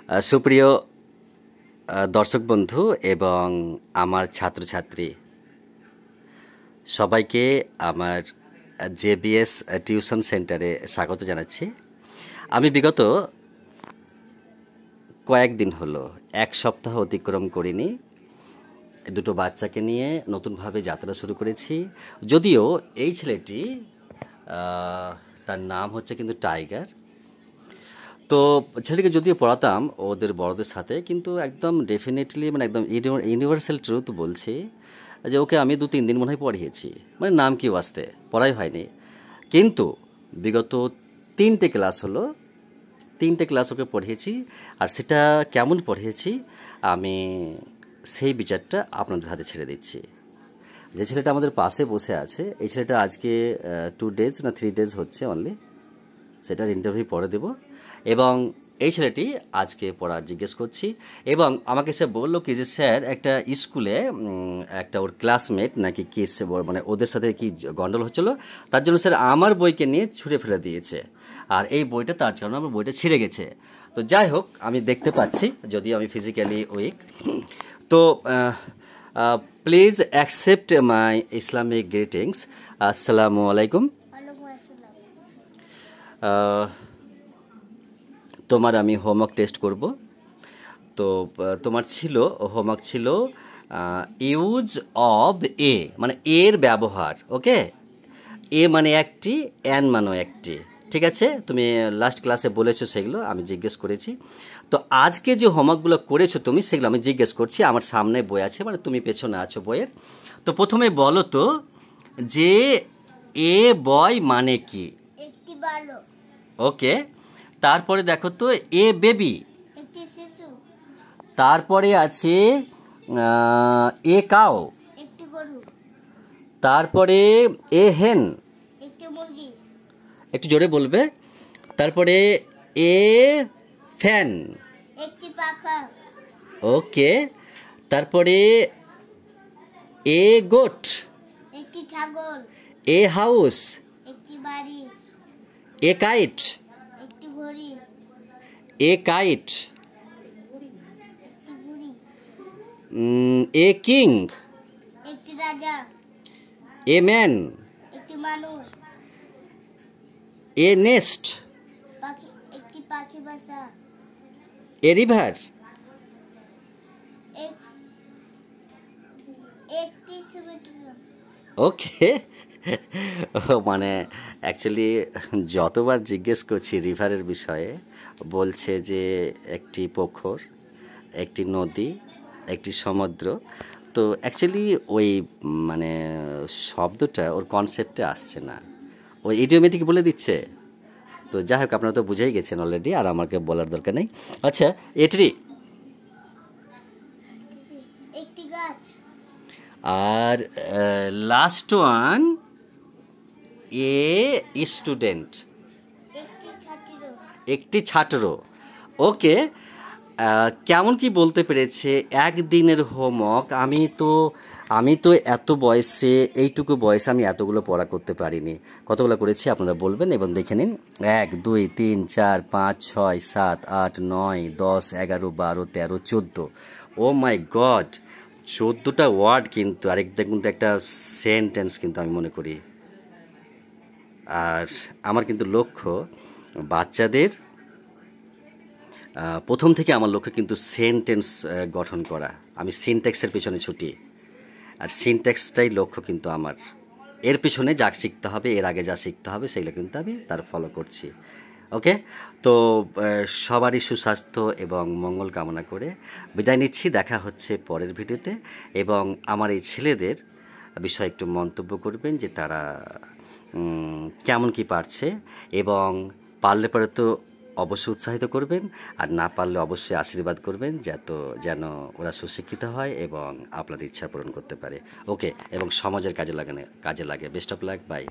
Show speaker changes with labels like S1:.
S1: সুপ্রিয় দর্শক বন্ধু এবং আমার ছাত্রছাত্রী সবাইকে আমার জেবিএস টিউশন সেন্টারে স্বাগত জানাচ্ছি। আমি বিগত কয়েকদিন হলো, এক সপ্তাহ অতিক্রম করিনি, দুটো বাচ্চাকে নিয়ে নতুনভাবে যাত্রা শুরু করেছি। যদিও এই ছেলেটি তার নাম হচ্ছে কিন্তু টাইগার। তো ছেলেকে যদিও পড়াতাম ওদের বড়দের সাথে, কিন্তু একদম ডেফিনেটলি মানে একদম ইউনিভার্সাল ট্রুথ বলছি যে ওকে আমি 2-3 দিন মনে হয় পড়িয়েছি, মানে নাম কি ওয়াস্তে পড়াই হয়নি। কিন্তু বিগত 3টে ক্লাস হলো, 3টে ক্লাস ওকে পড়িয়েছি। আর সেটা কেমন পড়িয়েছি আমি সেই বিচারটা আপনাদের হাতে ছেড়ে দিচ্ছি। যে ছেলেটা আমাদের পাশে বসে আছে, এই ছেলেটা আজকে 2 ডেজ না 3 ডেজ হচ্ছে অনলি, সেটার ইন্টারভিউ পরে দেব। এবং এই ছেলেটি আজকে পড়া জিজ্ঞেস করছি, এবং আমাকে সে বললো কি যে স্যার একটা স্কুলে একটা ওর ক্লাসমেট নাকি কি মানে ওদের সাথে কি গন্ডল হচ্ছিল, তার জন্য স্যার আমার বইকে নিয়ে ছুঁড়ে ফেলে দিয়েছে, আর এই বইটা তার কারণে আমার বইটা ছিঁড়ে গেছে। তো যাই হোক, আমি দেখতে পাচ্ছি যদিও আমি ফিজিক্যালি উইক। তো please accept my Islamic greetings. আসসালামু আলাইকুম। তোমার আমি হোমওয়ার্ক টেস্ট করব। তো তোমার ছিল হোমওয়ার্ক ছিল ইউজ অব এ, মানে এর ব্যবহার। ওকে, এ মানে একটি, অ্যান মানেও একটি। ঠিক আছে, তুমি লাস্ট ক্লাসে বলেছো, সেগুলো আমি জিজ্ঞেস করেছি। তো আজকে যে হোমওয়ার্কগুলো করেছো তুমি, সেগুলো আমি জিজ্ঞেস করছি। আমার সামনে বই আছে, মানে তুমি পেছনে আছো বইয়ের। তো প্রথমে বলো তো যে এ বয় মানে কি?
S2: একটি বালক।
S1: ওকে, তারপরে দেখো তো এ বেবি,
S2: একটি শিশু।
S1: তারপরে আছে এ কাও,
S2: একটি গরু।
S1: তারপরে এ হেন,
S2: একটি মুরগি।
S1: একটু জোরে বলবে। তারপরে এ ফ্যান,
S2: একটি পাখা।
S1: ওকে, তারপরে এ গোট,
S2: একটি ছাগল।
S1: এ হাউস,
S2: একটি বাড়ি।
S1: এ কাইট,
S2: একটি ঘড়ি।
S1: এ কাইট,
S2: একটি ঘুড়ি।
S1: এ কিং,
S2: একটি রাজা।
S1: এ ম্যান,
S2: একটি মানুষ।
S1: এ নেস্ট,
S2: পাখি। একটি পাখি বাসা।
S1: এ রিভার,
S2: একটি সমুদ্র।
S1: ওকে। মানে অ্যাকচুয়ালি যতবার জিজ্ঞেস করছি রিভারের বিষয়ে, বলছে যে একটি পুকুর, একটি নদী, একটি সমুদ্র। তো অ্যাকচুয়ালি ওই মানে শব্দটা ওর কনসেপ্টে আসছে না, ওই ইডিওমেটিক বলে দিচ্ছে। তো যাই হোক, আপনারা তো বুঝেই গেছেন অলরেডি, আর আমাকে বলার দরকার নেই। আচ্ছা, এটরি,
S2: একটি গাছ।
S1: আর লাস্ট ওয়ান এ স্টুডেন্ট,
S2: একটি ছাত্র।
S1: একটি ছাত্র। ওকে, কেমন কি বলতে পেরেছে? একদিনের হোমওয়ার্ক। আমি তো এত বয়সে, এইটুকু বয়সে আমি এতগুলো পড়া করতে পারিনি। কতগুলো করেছি আপনারা বলবেন এবং দেখে নিন। 1, 2, 3, 4, 5, 6, 7, 8, 9, 10, 11, 12, 13, 14। ও মাই গড, 14টা ওয়ার্ড কিন্তু, আরেকটা কিন্তু একটা সেন্টেন্স কিন্তু আমি মনে করি। আর আমার কিন্তু লক্ষ্য বাচ্চাদের প্রথম থেকে আমার লক্ষ্য কিন্তু সেন্টেন্স গঠন করা। আমি সিনট্যাক্সের পিছনে ছুটি, আর সিনট্যাক্সটাই লক্ষ্য কিন্তু আমার। এর পিছনে যা শিখতে হবে, এর আগে যা শিখতে হবে, সেগুলো কিন্তু আমি তার ফলো করছি। ওকে, তো সবারই সুস্বাস্থ্য এবং মঙ্গল কামনা করে বিদায় নিচ্ছি। দেখা হচ্ছে পরের ভিডিওতে। এবং আমার এই ছেলেদের বিষয়ে একটু মন্তব্য করবেন যে তারা কেমন কি পারছে, এবং পারলে পরে তো অবশ্যই উৎসাহিত করবেন, আর না পারলে অবশ্যই আশীর্বাদ করবেন যেন ওরা সুশিক্ষিত হয় এবং আপনাদের ইচ্ছা পূরণ করতে পারে। ওকে, এবং সমাজের কাজে লাগে। Best of luck, by.